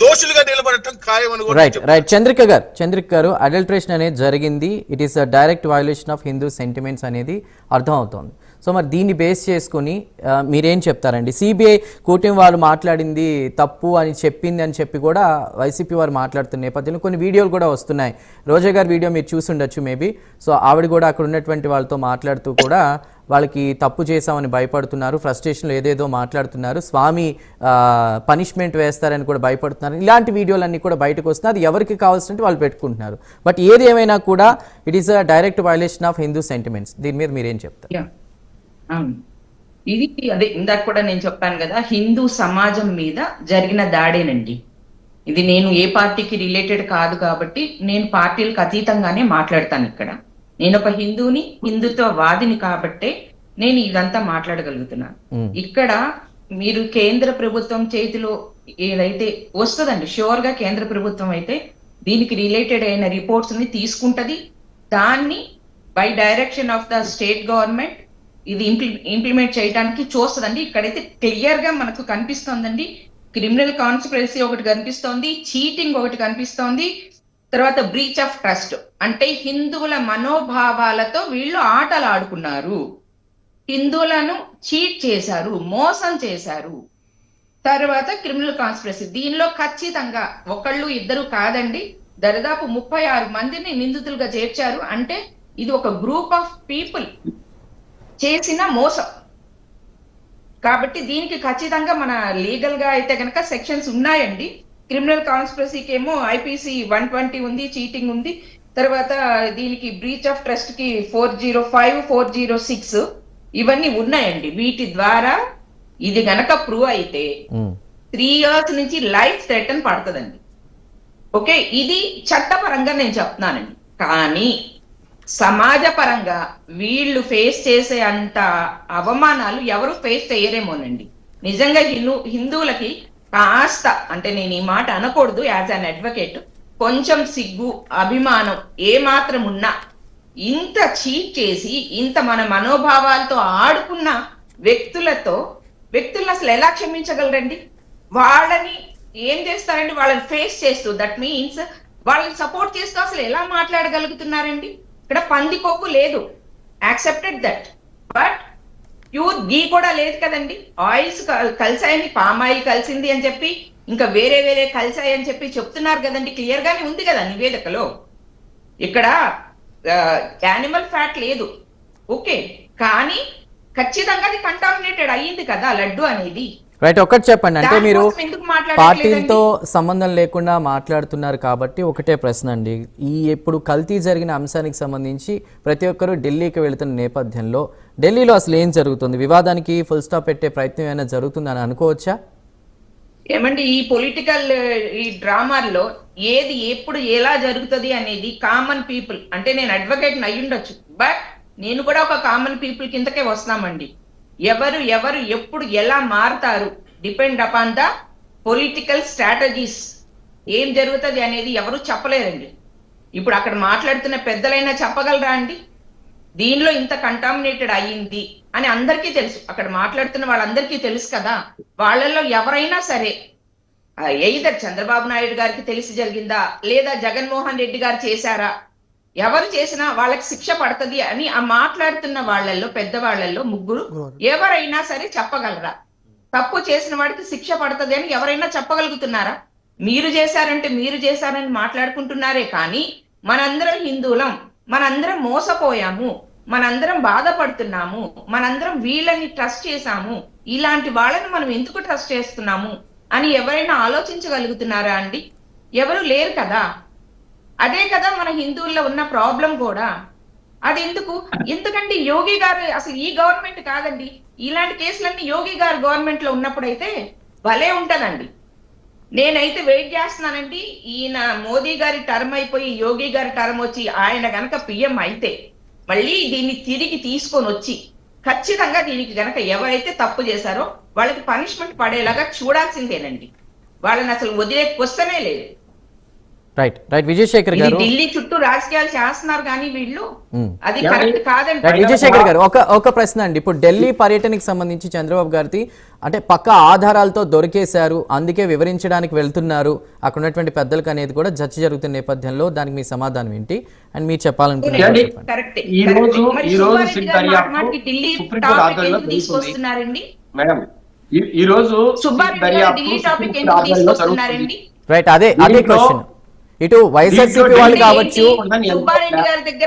దోషులుగా నిలబడటం ఖాయం అని కూడా రైట్ చంద్రిక గారు అడల్ట్రేషన్ అనేది జరిగింది. It is a direct violation of Hindu sentiments అనేది అర్థం అవుతోంది. సో మరి దీన్ని బేస్ చేసుకుని మీరేం చెప్తారండి? సిబిఐ కూటమి వాళ్ళు మాట్లాడింది తప్పు అని చెప్పింది అని చెప్పి కూడా వైసీపీ వారు మాట్లాడుతున్న నేపథ్యంలో కొన్ని వీడియోలు కూడా వస్తున్నాయి. రోజా గారి వీడియో మీరు చూసి ఉండొచ్చు మేబీ. సో ఆవిడ కూడా అక్కడ ఉన్నటువంటి వాళ్ళతో మాట్లాడుతూ కూడా వాళ్ళకి తప్పు చేశామని భయపడుతున్నారు, ఫ్రస్ట్రేషన్లో ఏదేదో మాట్లాడుతున్నారు, స్వామి పనిష్మెంట్ వేస్తారని కూడా భయపడుతున్నారు. ఇలాంటి వీడియోలన్నీ కూడా బయటకు వస్తున్నాయి. అది ఎవరికి కావాల్సినట్టు వాళ్ళు పెట్టుకుంటున్నారు. బట్ ఏది ఏమైనా కూడా it is a direct violation of Hindu sentiments. దీని మీద మీరేం చెప్తారు? ఇది అదే ఇందాక కూడా నేను చెప్పాను కదా, హిందూ సమాజం మీద జరిగిన దాడేనండి ఇది. నేను ఏ పార్టీకి రిలేటెడ్ కాదు కాబట్టి నేను పార్టీలకు అతీతంగానే మాట్లాడతాను. ఇక్కడ నేను ఒక హిందూని, హిందుత్వవాదిని కాబట్టే నేను ఇదంతా మాట్లాడగలుగుతున్నాను. ఇక్కడ మీరు కేంద్ర ప్రభుత్వం చేతిలో ఏదైతే వస్తుందండి, షూర్ గా కేంద్ర ప్రభుత్వం అయితే దీనికి రిలేటెడ్ అయిన రిపోర్ట్స్ ని తీసుకుంటది. దాన్ని by direction of the state government ఇది ఇంప్లిమెంట్ చేయడానికి చూస్తుందండి. ఇక్కడైతే క్లియర్ గా మనకు కనిపిస్తోందండి, క్రిమినల్ కాన్స్పిరసీ ఒకటి కనిపిస్తోంది, చీటింగ్ ఒకటి కనిపిస్తోంది, తర్వాత బ్రీచ్ ఆఫ్ ట్రస్ట్ అంటే హిందువుల మనోభావాలతో వీళ్ళు ఆటలు ఆడుకున్నారు, హిందువులను చీట్ చేశారు, మోసం చేశారు. తర్వాత క్రిమినల్ కాన్స్పిరసీ, దీనిలో ఖచ్చితంగా ఒకళ్ళు ఇద్దరు కాదండి, దరిదాపు 36 మందిని నిందితులుగా చేర్చారు. అంటే ఇది ఒక గ్రూప్ ఆఫ్ పీపుల్ చేసిన మోసం. కాబట్టి దీనికి ఖచ్చితంగా మన లీగల్ గా అయితే కనుక సెక్షన్స్ ఉన్నాయండి. క్రిమినల్ కాన్స్పిరసీకి ఏమో ఐపీసీ 120 ఉంది, చీటింగ్ ఉంది. తర్వాత దీనికి బ్రీచ్ ఆఫ్ ట్రస్ట్ కి 405, 406 ఇవన్నీ ఉన్నాయండి. వీటి ద్వారా ఇది గనక ప్రూవ్ అయితే 3 years నుంచి లైఫ్ థ్రెటన్ పడుతుందండి. ఓకే, ఇది చట్టపరంగా నేను చెప్తున్నానండి. కానీ సమాజ పరంగా వీళ్ళు ఫేస్ చేసే అంత అవమానాలు ఎవరు ఫేస్ చేయరేమోనండి. నిజంగా హిందువులకి కాస్త, అంటే నేను ఈ మాట అనకూడదు యాజ్ అన్ అడ్వకేట్, కొంచెం సిగ్గు అభిమానం ఏ మాత్రం ఉన్నా ఇంత చీట్ చేసి ఇంత మన మనోభావాలతో ఆడుకున్న వ్యక్తులను అసలు ఎలా క్షమించగలరండి? వాళ్ళని ఏం చేస్తారండి? వాళ్ళని ఫేస్ చేస్తూ, దట్ మీన్స్ వాళ్ళని సపోర్ట్ చేస్తూ అసలు ఎలా మాట్లాడగలుగుతున్నారండి? ఇక్కడ పందికొక్కు లేదు, యాక్సెప్టెడ్ దట్, బట్ ప్యూర్ గీ కూడా లేదు కదండి. ఆయిల్స్ కలిసాయని, పామ్ ఆయిల్ కలిసింది అని చెప్పి, ఇంకా వేరే కలిసాయి అని చెప్పి చెప్తున్నారు కదండి. క్లియర్ గానే ఉంది కదా నివేదికలో. ఇక్కడ యానిమల్ ఫ్యాట్ లేదు, ఓకే, కానీ ఖచ్చితంగా అది కంటామినేటెడ్ అయ్యింది కదా లడ్డు అనేది. రైట్, ఒక్కటి చెప్పండి. అంటే మీరు పార్టీలతో సంబంధం లేకుండా మాట్లాడుతున్నారు కాబట్టి ఒకటే ప్రశ్న అండి. ఇప్పుడు కల్తీ జరిగిన అంశానికి సంబంధించి ప్రతి ఒక్కరూ ఢిల్లీకి వెళుతున్న నేపథ్యంలో ఢిల్లీలో అసలు ఏం జరుగుతుంది? వివాదానికి ఫుల్ స్టాప్ పెట్టే ప్రయత్నం ఏమైనా జరుగుతుందని అనుకోవచ్చా? ఏమండి, ఈ పొలిటికల్ ఈ డ్రామాల్లో ఏది ఎప్పుడు ఎలా జరుగుతుంది అనేది కామన్ పీపుల్, అంటే నేను అడ్వకేట్ అయి ఉండొచ్చు, బట్ నేను కూడా ఒక కామన్ పీపుల్ కిందకే వస్తామండి. ఎవరు ఎప్పుడు ఎలా మారుతారు depend upon the political strategies. ఏం జరుగుతుంది అనేది ఎవరు చెప్పలేరండి. ఇప్పుడు అక్కడ మాట్లాడుతున్న పెద్దలైనా చెప్పగలరా అండి? దీనిలో ఇంత కంటామినేటెడ్ అయ్యింది అని అందరికీ తెలుసు, అక్కడ మాట్లాడుతున్న వాళ్ళందరికీ తెలుసు కదా. వాళ్ళల్లో ఎవరైనా సరే ఎయిదర్ చంద్రబాబు నాయుడు గారికి తెలిసి జరిగిందా లేదా జగన్మోహన్ రెడ్డి గారు చేశారా, ఎవరు చేసినా వాళ్ళకి శిక్ష పడుతుంది అని ఆ మాట్లాడుతున్న వాళ్ళల్లో పెద్దవాళ్లలో ముగ్గురు ఎవరైనా సరే చెప్పగలరా? తప్పు చేసిన వాడికి శిక్ష పడుతుంది అని ఎవరైనా చెప్పగలుగుతున్నారా? మీరు చేశారంటే మీరు చేశారని మాట్లాడుకుంటున్నారే కానీ మనందరం హిందువులం, మనందరం మోసపోయాము, మనందరం బాధపడుతున్నాము, మనందరం వీళ్ళని ట్రస్ట్ చేశాము, ఇలాంటి వాళ్ళని మనం ఎందుకు ట్రస్ట్ చేస్తున్నాము అని ఎవరైనా ఆలోచించగలుగుతున్నారా అండి? ఎవరు లేరు కదా. అదే కదా మన హిందువుల్లో ఉన్న ప్రాబ్లం కూడా. అది ఎందుకంటే యోగి గారు అసలు ఈ గవర్నమెంట్ కాదండి, ఇలాంటి కేసులన్నీ యోగి గారు గవర్నమెంట్ లో ఉన్నప్పుడైతే భలే ఉంటదండి. నేనైతే వెయిట్ చేస్తున్నానండి, ఈయన మోదీ గారి టర్మ్ అయిపోయి యోగి గారి టర్మ్ వచ్చి ఆయన గనక పిఎం అయితే మళ్ళీ దీన్ని తిరిగి తీసుకొని వచ్చి ఖచ్చితంగా దీనికి గనక ఎవరైతే తప్పు చేశారో వాళ్ళకి పనిష్మెంట్ పడేలాగా చూడాల్సిందేనండి. వాళ్ళని అసలు వదిలే క్వశ్చనే లేదు. రైట్ రైట్ విజయశేఖర్ ఇది గారు ఢిల్లీ చుట్టూ రాజకీయాలు చేస్తున్నారు కానీ వీళ్ళు మ్మ్. అది కరెక్ట్ కాదండి. రైట్ విజయశేఖర్ గారు ఒక ప్రశ్న అండి. ఇప్పుడు ఢిల్లీ పర్యటనకి సంబంధించి చంద్రబాబు గారిది అంటే పక్క ఆధారాలతో దొరికేశారు, అందుకే వివరించడానికి వెళ్తున్నారు అక్కడ ఉన్నటువంటి పెద్దలకు అనేది కూడా చర్చ జరుగుతున్న నేపథ్యంలో దానికి మీ సమాధానం ఏంటి అండ్ మీరు చెప్పాలనుకున్నారు? కరెక్టే. ఈ రోజు మరి ఈ రోజు సుబ్బారెడ్డి గారు దర్యాప్తు మాటిమాటికి ఢిల్లీ సుప్రీంకోర్టు టాపిక్ ఆధ్వర్యంలో ఎందుకు తీసుకొస్తున్నారండి? మేడం ఈ రోజు సుబ్బారెడ్డి గారు దర్యాప్తు ఢిల్లీ టాపిక్ సుప్రీంకోర్టు ఎందుకు ఆధ్వర్యంలో తీసుకొస్తున్నారండి? జరుగుతుంది. రైట్ అదే దీంట్లో- క్వశ్చన్. ఇటు వైఎస్ఆర్సీపీ వాళ్ళు దీంట్లో కావచ్చు, సుబ్బారెడ్డి గారి దగ్గర